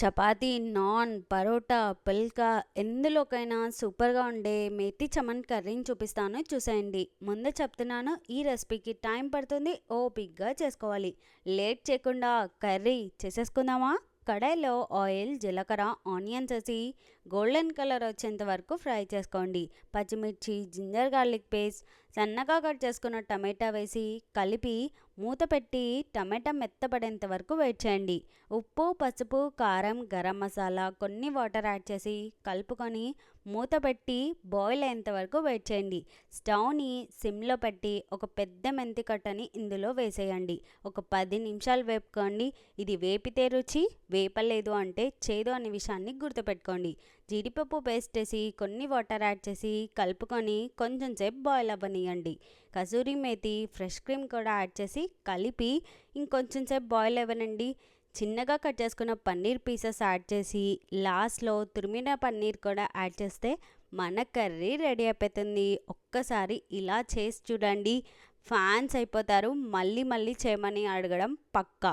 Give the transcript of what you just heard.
Chapati, non, parotta, పుల్కా ఎందులోకైనా సూపర్‌గా ఉండే మేతి చమన్ కర్రీని చూపిస్తాను చూసేయండి. ముందే చెప్తున్నాను ఈ రెసిపీకి టైం పడుతుంది. ఓపికగా చేసుకోవాలి. లేట్ చేయకుండా కర్రీ చేసేసుకుందామా? కడాయిలో ఆయిల్, జీలకర్ర, ఆనియన్స్ వేసి గోల్డెన్ కలర్ వచ్చేంత వరకు ఫ్రై చేసుకోండి. పచ్చిమిర్చి, జింజర్ గార్లిక్ పేస్ట్, సన్నగా కట్ చేసుకున్న టమాటా వేసి కలిపి మూత పెట్టి టమాటా మెత్తపడేంత వరకు వెయిట్ చేయండి. ఉప్పు, పసుపు, కారం, గరం మసాలా, కొన్ని వాటర్ యాడ్ చేసి కలుపుకొని మూత పెట్టి బాయిల్ అయ్యేంత వరకు వెయిట్ చేయండి. స్టవ్ని సిమ్లో పెట్టి ఒక పెద్ద మెంతి కట్టని ఇందులో వేసేయండి. ఒక 10 నిమిషాలు వేపుకోండి. ఇది వేపితే రుచి, వేపలేదు అంటే చేదు అనే విషయాన్ని గుర్తుపెట్టుకోండి. జీడిపప్పు పేస్ట్ వేసి కొన్ని వాటర్ యాడ్ చేసి కలుపుకొని కొంచెం సేపు బాయిల్ అవ్వనియండి. కసూరి మేతి, ఫ్రెష్ క్రీమ్ కూడా యాడ్ చేసి కలిపి ఇంకొంచెం సేపు బాయిల్ అవ్వనండి. చిన్నగా కట్ చేసుకున్న పన్నీర్ పీసెస్ యాడ్ చేసి లాస్ట్లో తురిమిన పన్నీర్ కూడా యాడ్ చేస్తే మన కర్రీ రెడీ అయిపోతుంది. ఒక్కసారి ఇలా చేసి చూడండి, ఫ్యాన్స్ అయిపోతారు. మళ్ళీ మళ్ళీ చేయమని అడగడం పక్కా.